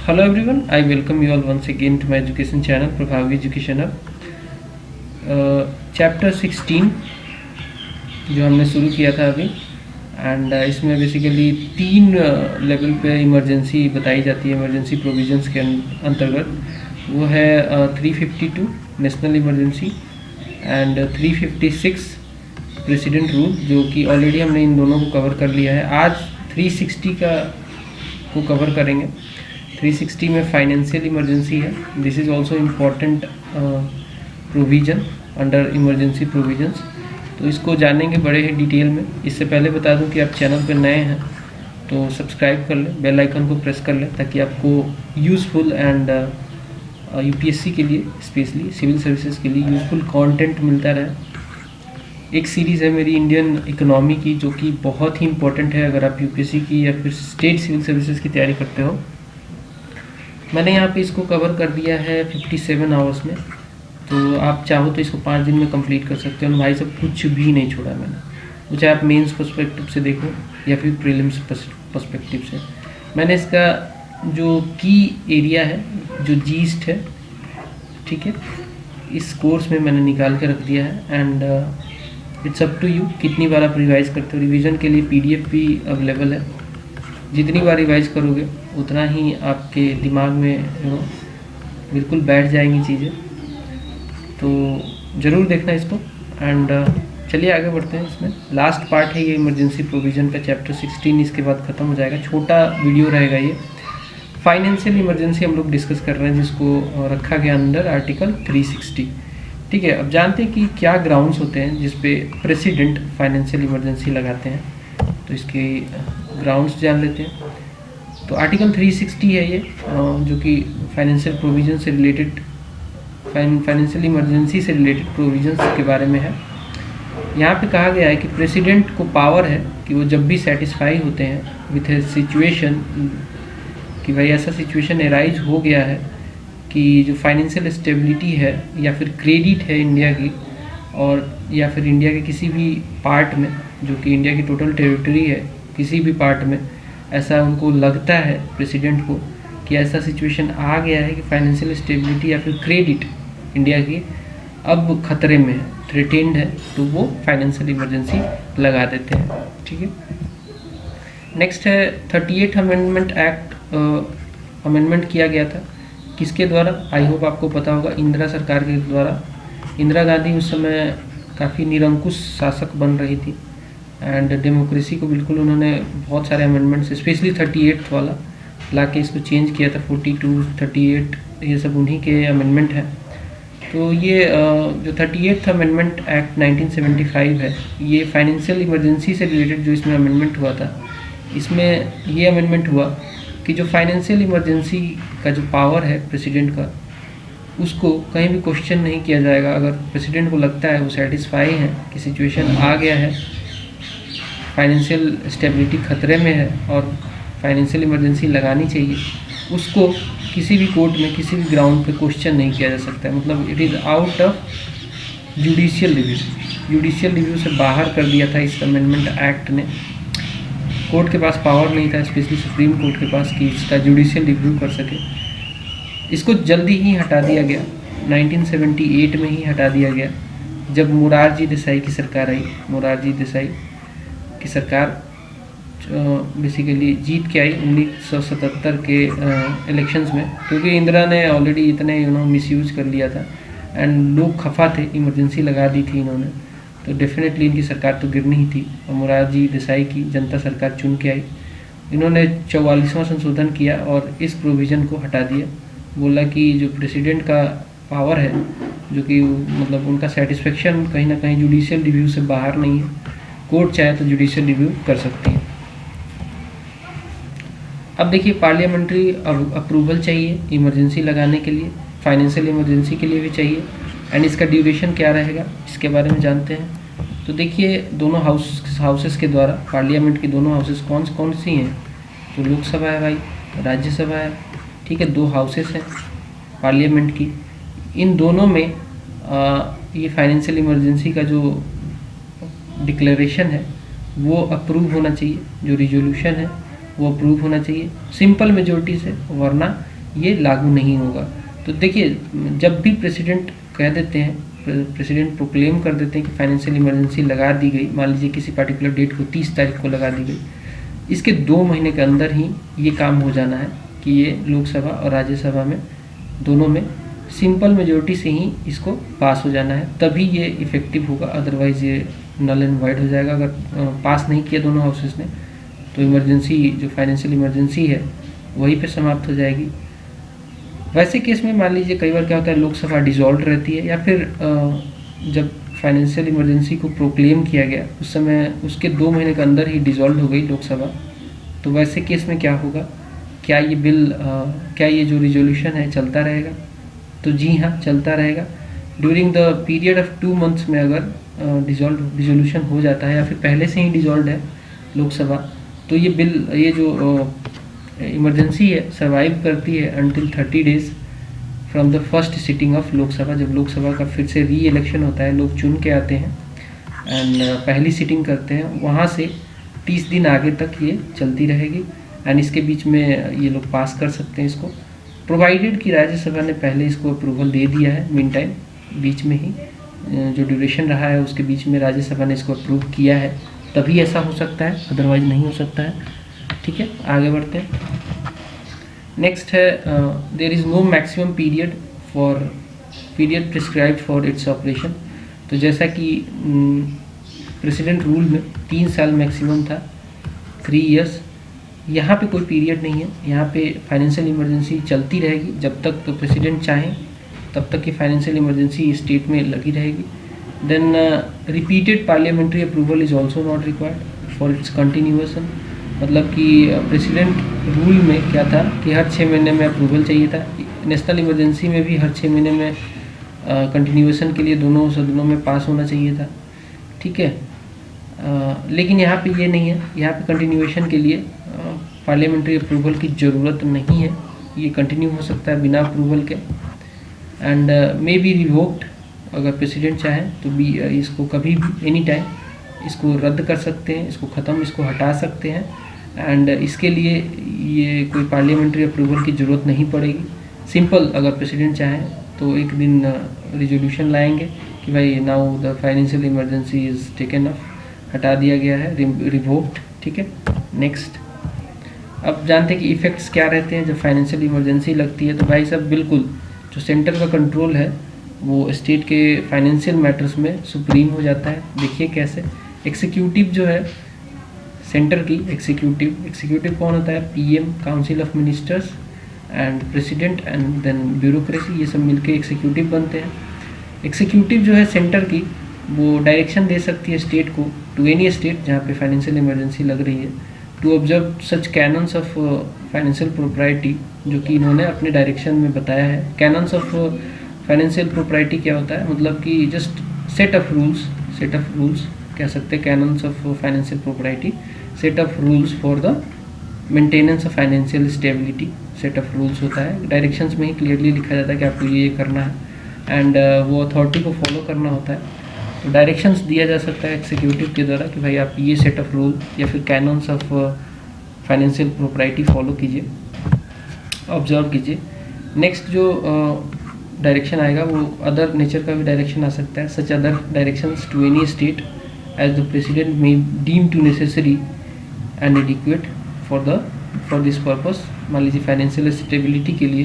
Hello everyone, I welcome you all once again to my education channel प्रभावी education hub. Chapter 16 जो हमने शुरू किया था अभी एंड इसमें बेसिकली तीन लेवल पे इमरजेंसी बताई जाती है इमरजेंसी प्रोविजंस के अंतर्गत। वो है 352 national emergency and 356 president rule, जो कि ऑलरेडी हमने इन दोनों को कवर कर लिया है। आज 360 को कवर करेंगे। 360 में फाइनेंशियल इमरजेंसी है। This is also important provision under emergency provisions, तो इसको जानेंगे बड़े ही डिटेल में। इससे पहले बता दूं कि आप चैनल पर नए हैं तो सब्सक्राइब कर लें, बेल आइकन को प्रेस कर लें, ताकि आपको यूज़फुल एंड यूपीएससी के लिए, स्पेशली सिविल सर्विसेज के लिए यूज़फुल कंटेंट मिलता रहे। एक सीरीज़ है मेरी इंडियन इकोनॉमी की, जो कि बहुत ही इंपॉर्टेंट है अगर आप यूपीएससी की या फिर स्टेट सिविल सर्विसेज की तैयारी करते हो। मैंने यहाँ पे इसको कवर कर दिया है 57 आवर्स में, तो आप चाहो तो इसको 5 दिन में कंप्लीट कर सकते हो। भाई साहब कुछ भी नहीं छोड़ा मैंने, वो चाहे आप मेंस पर्सपेक्टिव से देखो या फिर प्रीलिम्स पर्सपेक्टिव से। मैंने इसका जो की एरिया है, जो जीस्ट है, ठीक है, इस कोर्स में मैंने निकाल के रख दिया है and it's up to you कितनी बार आप रिवाइज़ करते हो। रिवीजन के लिए पीडीएफ भी अवेलेबल है। जितनी बार रिवाइज़ करोगे उतना ही आपके दिमाग में बिल्कुल बैठ जाएंगी चीज़ें, तो ज़रूर देखना इसको। एंड चलिए आगे बढ़ते हैं। इसमें लास्ट पार्ट है ये इमरजेंसी प्रोविज़न का, चैप्टर 16 इसके बाद ख़त्म हो जाएगा। छोटा वीडियो रहेगा ये। फाइनेंशियल इमरजेंसी हम लोग डिस्कस कर रहे हैं, जिसको रखा गया अंडर आर्टिकल 360। ठीक है, अब जानते हैं कि क्या ग्राउंड्स होते हैं जिस पे प्रेसिडेंट फाइनेंशियल इमरजेंसी लगाते हैं। तो इसके ग्राउंड्स जान लेते हैं। तो आर्टिकल 360 है ये, जो कि फाइनेंशियल प्रोविजन से रिलेटेड, फाइनेंशियल इमरजेंसी से रिलेटेड प्रोविजंस के बारे में है। यहाँ पे कहा गया है कि प्रेसिडेंट को पावर है कि वो जब भी सेटिस्फाई होते हैं विथ ए सिचुएशन, कि भाई ऐसा सिचुएशन एराइज हो गया है कि जो फाइनेंशियल स्टेबिलिटी है या फिर क्रेडिट है इंडिया की, और या फिर इंडिया के किसी भी पार्ट में, जो कि इंडिया की टोटल टेरिटरी है, किसी भी पार्ट में ऐसा उनको लगता है प्रेसिडेंट को कि ऐसा सिचुएशन आ गया है कि फाइनेंशियल स्टेबिलिटी या फिर क्रेडिट इंडिया की अब खतरे में है, थ्रेटेंड है, तो वो फाइनेंशियल इमरजेंसी लगा देते हैं। ठीक है, नेक्स्ट है 38 अमेंडमेंट एक्ट। अमेंडमेंट किया गया था किसके द्वारा? आई होप आपको पता होगा, इंदिरा सरकार के द्वारा। इंदिरा गांधी उस समय काफ़ी निरंकुश शासक बन रही थी एंड डेमोक्रेसी को बिल्कुल उन्होंने बहुत सारे अमेंडमेंट्स, स्पेशली 38 वाला ला के इसको चेंज किया था। 42, 38 ये सब उन्हीं के अमेंडमेंट हैं। तो ये जो 38th अमेंडमेंट एक्ट 1975 है, ये फाइनेंशियल इमरजेंसी से रिलेटेड जो इसमें अमेंडमेंट हुआ था, इसमें ये अमेंडमेंट हुआ कि जो फाइनेंशियल इमरजेंसी का जो पावर है प्रेसिडेंट का, उसको कहीं भी क्वेश्चन नहीं किया जाएगा। अगर प्रेसिडेंट को लगता है, वो सेटिस्फाई है कि सिचुएशन आ गया है, फाइनेंशियल स्टेबिलिटी खतरे में है और फाइनेंशियल इमरजेंसी लगानी चाहिए, उसको किसी भी कोर्ट में, किसी भी ग्राउंड पे क्वेश्चन नहीं किया जा सकता है। मतलब it is out of judicial review. Judicial review से बाहर कर दिया था इस अमेंडमेंट एक्ट ने। कोर्ट के पास पावर नहीं था, स्पेशली सुप्रीम कोर्ट के पास, कि इसका जुडिशियल रिव्यू कर सके। इसको जल्दी ही हटा दिया गया, 1978 में ही हटा दिया गया, जब मोरारजी देसाई की सरकार आई। मोरारजी देसाई की सरकार बेसिकली जीत के आई 1977 के इलेक्शंस में, क्योंकि इंदिरा ने ऑलरेडी इतने मिसयूज कर लिया था एंड लोग खफा थे, इमरजेंसी लगा दी थी इन्होंने, तो डेफिनेटली इनकी सरकार तो गिरनी ही थी। और मोरारजी देसाई की जनता सरकार चुन के आई। इन्होंने 44वां संशोधन किया और इस प्रोविज़न को हटा दिया। बोला कि जो प्रेसिडेंट का पावर है, जो कि मतलब उनका सेटिस्फेक्शन कहीं ना कहीं जुडिशियल रिव्यू से बाहर नहीं है, कोर्ट चाहे तो जुडिशियल रिव्यू कर सकती है। अब देखिए, पार्लियामेंट्री अप्रूवल चाहिए इमरजेंसी लगाने के लिए, फाइनेंशियल इमरजेंसी के लिए भी चाहिए। एंड इसका ड्यूरेशन क्या रहेगा, इसके बारे में जानते हैं। तो देखिए, दोनों हाउसेस के द्वारा, पार्लियामेंट की दोनों हाउसेस कौन सी हैं? तो लोकसभा है भाई, राज्यसभा है, ठीक है, 2 हाउसेस हैं पार्लियामेंट की। इन दोनों में ये फाइनेंशियल इमरजेंसी का जो डिक्लेरेशन है वो अप्रूव होना चाहिए, जो रिजोल्यूशन है वो अप्रूव होना चाहिए सिंपल मेजोरिटी से, वरना ये लागू नहीं होगा। तो देखिए, जब भी प्रेसिडेंट कह देते हैं, प्रेसिडेंट प्रोक्लेम कर देते हैं कि फाइनेंशियल इमरजेंसी लगा दी गई, मान लीजिए किसी पर्टिकुलर डेट को 30 तारीख को लगा दी गई, इसके 2 महीने के अंदर ही ये काम हो जाना है कि ये लोकसभा और राज्यसभा में दोनों में सिंपल मेजोरिटी से ही इसको पास हो जाना है, तभी ये इफ़ेक्टिव होगा। अदरवाइज़ ये नल एंड वाइड हो जाएगा। अगर पास नहीं किया दोनों हाउसेस ने तो इमरजेंसी, जो फाइनेंशियल इमरजेंसी है, वहीं पे समाप्त हो जाएगी। वैसे केस में मान लीजिए कई बार क्या होता है, लोकसभा डिसॉल्व रहती है, या फिर जब फाइनेंशियल इमरजेंसी को प्रोक्लेम किया गया उस समय उसके 2 महीने के अंदर ही डिसॉल्व हो गई लोकसभा, तो वैसे केस में क्या होगा, क्या ये बिल, क्या ये जो रिजोल्यूशन है चलता रहेगा? तो जी हाँ, चलता रहेगा। During the period of 2 months में अगर डिसोल्यूशन हो जाता है या फिर पहले से ही डिसॉल्व है लोकसभा, तो ये बिल, ये जो इमरजेंसी है सर्वाइव करती है until 30 days from the first sitting of Lok Sabha. जब लोकसभा का फिर से री इलेक्शन होता है, लोग चुन के आते हैं एंड पहली सिटिंग करते हैं, वहाँ से 30 दिन आगे तक ये चलती रहेगी। एंड इसके बीच में ये लोग पास कर सकते हैं इसको, प्रोवाइडेड कि राज्यसभा ने पहले इसको अप्रूवल दे दिया है। मीन टाइम बीच में ही जो ड्यूरेशन रहा है उसके बीच में राज्यसभा ने इसको अप्रूव किया है, तभी ऐसा हो सकता है, अदरवाइज नहीं हो सकता है। ठीक है, आगे बढ़ते हैं। नेक्स्ट है, there is no maximum period prescribed for its operation. तो जैसा कि प्रेसिडेंट रूल में 3 साल मैक्सिमम था, 3 इयर्स, यहाँ पे कोई पीरियड नहीं है। यहाँ पे फाइनेंशियल इमरजेंसी चलती रहेगी जब तक तो प्रेसिडेंट चाहें, तब तक की फाइनेंशियल इमरजेंसी स्टेट में लगी रहेगी। Then repeated parliamentary approval is also not required for its continuation. मतलब कि प्रेसिडेंट रूल में क्या था कि हर 6 महीने में अप्रूवल चाहिए था। नेशनल इमरजेंसी में भी हर 6 महीने में कंटिन्यूएशन के लिए दोनों सदनों में पास होना चाहिए था। ठीक है, लेकिन यहाँ पे ये नहीं है। यहाँ पे कंटिन्यूएशन के लिए पार्लियामेंट्री अप्रूवल की ज़रूरत नहीं है, ये कंटिन्यू हो सकता है बिना अप्रूवल के। एंड मे बी रिवोक्ड, अगर प्रेसिडेंट चाहें तो भी इसको कभी भी एनी टाइम इसको रद्द कर सकते हैं, इसको ख़त्म, इसको हटा सकते हैं। एंड इसके लिए ये कोई पार्लियामेंट्री अप्रूवल की ज़रूरत नहीं पड़ेगी। सिंपल, अगर प्रेसिडेंट चाहें तो एक दिन रिजोल्यूशन लाएंगे कि भाई now the financial emergency is taken of, हटा दिया गया है, रिवोक्ड। ठीक है, नेक्स्ट। अब जानते हैं कि इफ़ेक्ट्स क्या रहते हैं जब फाइनेंशियल इमरजेंसी लगती है। तो भाई साहब, बिल्कुल जो सेंटर का कंट्रोल है वो स्टेट के फाइनेंशियल मैटर्स में सुप्रीम हो जाता है। देखिए कैसे, एग्जीक्यूटिव जो है सेंटर की, एग्जीक्यूटिव कौन होता है? PM, council of ministers and president and then bureaucracy, ये सब मिलके एग्जीक्यूटिव बनते हैं। एग्जीक्यूटिव जो है सेंटर की, वो डायरेक्शन दे सकती है स्टेट को, टू एनी स्टेट जहाँ पे फाइनेंशियल इमरजेंसी लग रही है, to observe such canons of financial propriety, जो कि इन्होंने अपने डायरेक्शन में बताया है। कैनन्स ऑफ फाइनेंशियल प्रोप्राइटी क्या होता है? मतलब कि जस्ट सेट ऑफ रूल्स कह सकते हैं। Cannons of financial propriety, set of rules for the maintenance of financial stability, set of rules होता है। डायरेक्शंस में ही क्लियरली लिखा जाता है कि आपको ये करना है एंड वो अथॉरिटी को फॉलो करना होता है। तो डायरेक्शंस दिया जा सकता है एग्जीक्यूटिव के द्वारा कि भाई आप ये सेट ऑफ रूल या फिर cannons of financial propriety follow कीजिए, ऑब्जर्व कीजिए। नेक्स्ट जो डायरेक्शन आएगा वो अदर नेचर का भी डायरेक्शन आ सकता है। Such other directions to any state as the president may deem to necessary and adequate for this purpose. मान लीजिए फाइनेंशियल स्टेबिलिटी के लिए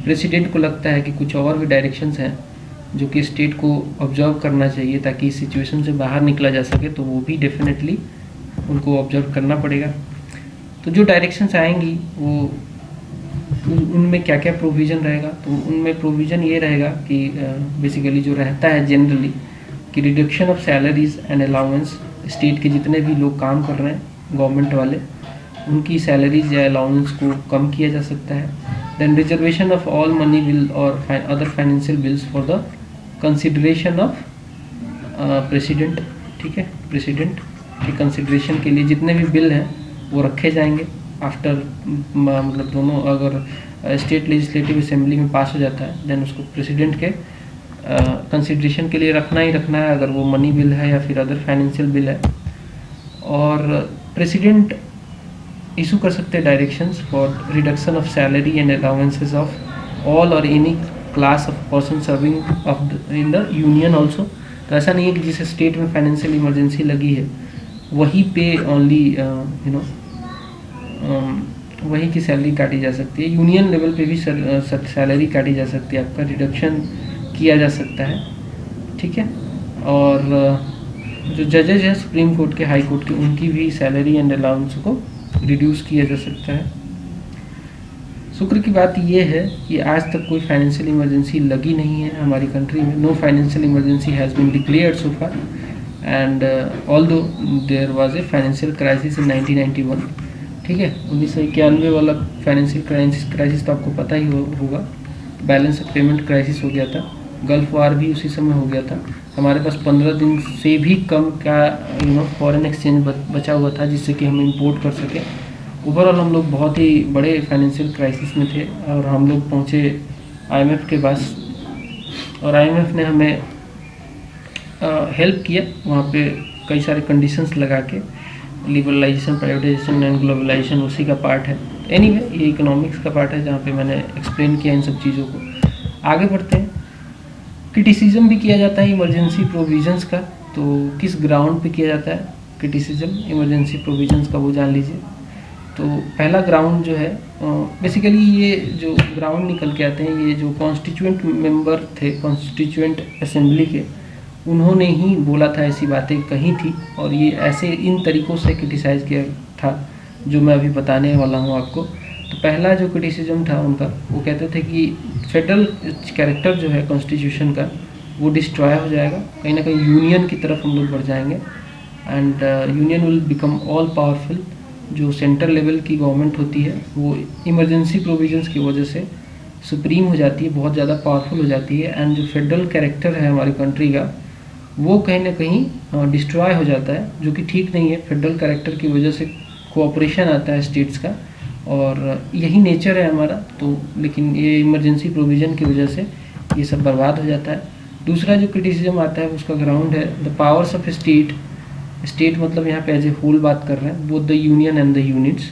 प्रेसिडेंट को लगता है कि कुछ और भी डायरेक्शंस हैं जो कि स्टेट को ऑब्जर्व करना चाहिए ताकि इस सिचुएशन से बाहर निकला जा सके, तो वो भी डेफिनेटली उनको ऑब्जर्व करना पड़ेगा। तो जो डायरेक्शंस आएंगी वो उनमें क्या क्या प्रोविज़न रहेगा? तो उनमें प्रोविज़न ये रहेगा कि बेसिकली जो रहता है जनरली कि reduction of salaries and allowance, state के जितने भी लोग काम कर रहे हैं गवर्नमेंट वाले, उनकी सैलरीज या अलाउंस को कम किया जा सकता है। Then reservation of all money bill और other financial bills for the consideration of president. ठीक है, प्रेसिडेंट की कंसिडरेशन के लिए जितने भी बिल हैं वो रखे जाएंगे आफ्टर, मतलब दोनों अगर स्टेट लेजिस्लेटिव असेंबली में पास हो जाता है देन उसको प्रेसिडेंट के कंसिडरेशन के लिए रखना ही रखना है, अगर वो मनी बिल है या फिर अदर फाइनेंशियल बिल है। और प्रेसिडेंट इशू कर सकते हैं directions for reduction of salary and allowances of all और any class of person serving of in the union also. तो ऐसा नहीं है कि जिस स्टेट में फाइनेंशियल इमरजेंसी लगी है वहीं पे ओनली वहीं की सैलरी काटी जा सकती है, यूनियन लेवल पे भी सैलरी काटी जा सकती है, आपका रिडक्शन किया जा सकता है, ठीक है। और जो जजेज हैं सुप्रीम कोर्ट के, हाई कोर्ट के, उनकी भी सैलरी एंड अलाउंस को रिड्यूस किया जा सकता है। शुक्र की बात यह है कि आज तक कोई फाइनेंशियल इमरजेंसी लगी नहीं है हमारी कंट्री में। No financial emergency has been declared so far and although there was a financial crisis in 1991, ठीक है। 1991 वाला फाइनेंशियल क्राइसिस तो आपको पता ही होगा। बैलेंस ऑफ पेमेंट क्राइसिस हो गया था, गल्फ वार भी उसी समय हो गया था। हमारे पास 15 दिन से भी कम का फॉरेन एक्सचेंज बचा हुआ था जिससे कि हम इंपोर्ट कर सकें। ओवरऑल हम लोग बहुत ही बड़े फाइनेंशियल क्राइसिस में थे और हम लोग पहुँचे IMF के पास और IMF ने हमें हेल्प किया वहाँ पे कई सारे कंडीशंस लगा के। लिबरलाइजेशन, प्राइवेटाइजेशन एंड ग्लोबलाइजेशन उसी का पार्ट है। एनीवे ये इकोनॉमिक्स का पार्ट है जहाँ पे मैंने एक्सप्लेन किया इन सब चीज़ों को। आगे बढ़ते हैं। क्रिटिसिज्म भी किया जाता है इमरजेंसी प्रोविजंस का, तो किस ग्राउंड पे किया जाता है क्रिटिसिज्म इमरजेंसी प्रोविजंस का वो जान लीजिए। तो पहला ग्राउंड जो है बेसिकली ये जो ग्राउंड निकल के आते हैं, ये जो कॉन्स्टिट्यूएंट मेंबर थे कॉन्स्टिट्यूएंट असेंबली के, उन्होंने ही बोला था, ऐसी बातें कही थी और ये ऐसे इन तरीक़ों से क्रिटिसाइज़ किया था जो मैं अभी बताने वाला हूँ आपको। तो पहला जो क्रिटिसिज्म था उनका, वो कहते थे कि फेडरल कैरेक्टर जो है कॉन्स्टिट्यूशन का वो डिस्ट्रॉय हो जाएगा, कहीं ना कहीं यूनियन की तरफ हम लोग बढ़ जाएंगे and union will become all powerful. जो सेंट्रल लेवल की गवर्नमेंट होती है वो इमरजेंसी प्रोविजंस की वजह से सुप्रीम हो जाती है, बहुत ज़्यादा पावरफुल हो जाती है एंड जो फेडरल कैरेक्टर है हमारी कंट्री का वो कहीं ना कहीं डिस्ट्रॉय हो जाता है, जो कि ठीक नहीं है। फेडरल कैरेक्टर की वजह से कोऑपरेशन आता है स्टेट्स का और यही नेचर है हमारा। तो लेकिन ये इमरजेंसी प्रोविज़न की वजह से ये सब बर्बाद हो जाता है। दूसरा जो क्रिटिसिज्म आता है उसका ग्राउंड है द पावर्स ऑफ स्टेट मतलब यहाँ पे एज ए होल बात कर रहे हैं, both the union and the units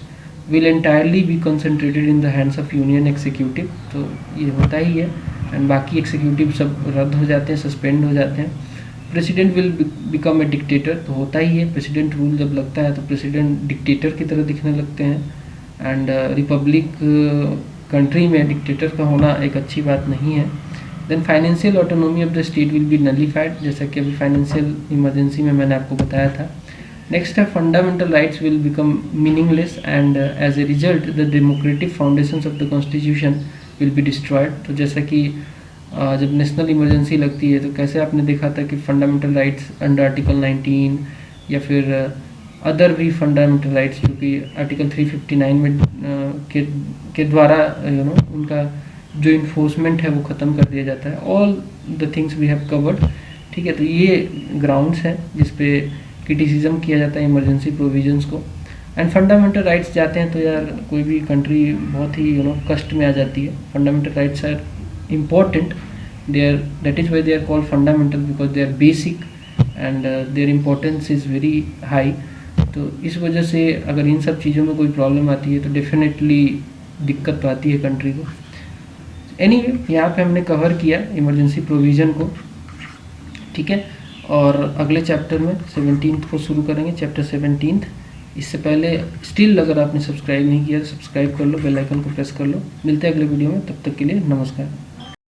will entirely be concentrated in the hands of union executive. तो ये होता ही है एंड बाकी एग्जीक्यूटिव सब रद्द हो जाते हैं, सस्पेंड हो जाते हैं। President will become a dictator, तो होता ही है, प्रेसिडेंट रूल जब लगता है तो प्रेसिडेंट डिक्टेटर की तरह दिखने लगते हैं एंड रिपब्लिक कंट्री में डिक्टेटर का होना एक अच्छी बात नहीं है। Then financial autonomy of the state will be nullified, जैसा कि अभी फाइनेंशियल इमरजेंसी में मैंने आपको बताया था। नेक्स्ट है fundamental rights will become meaningless and as a result the democratic foundations of the constitution will be destroyed. तो जैसा कि जब नेशनल इमरजेंसी लगती है तो कैसे आपने देखा था कि फंडामेंटल राइट्स अंडर आर्टिकल 19 या फिर अदर भी फंडामेंटल राइट्स जो कि आर्टिकल 359 में के द्वारा उनका जो इन्फोर्समेंट है वो ख़त्म कर दिया जाता है। All the things we have covered, ठीक है। तो ये ग्राउंड्स हैं जिस पे क्रिटिसिज्म किया जाता है इमरजेंसी प्रोविजंस को। एंड फंडामेंटल राइट्स जाते हैं तो यार कोई भी कंट्री बहुत ही कष्ट में आ जाती है। Fundamental rights are important, that is why they are called fundamental because they are basic and their importance is very high। तो इस वजह से अगर इन सब चीज़ों में कोई प्रॉब्लम आती है तो डेफिनेटली दिक्कत तो आती है कंट्री को। एनीवे यहाँ पे हमने कवर किया इमरजेंसी प्रोविज़न को, ठीक है। और अगले चैप्टर में 17th को शुरू करेंगे, चैप्टर 17। इससे पहले स्टिल अगर आपने सब्सक्राइब नहीं किया तो सब्सक्राइब कर लो, बेल आइकन को प्रेस कर लो। मिलते हैं अगले वीडियो में, तब तक के लिए नमस्कार।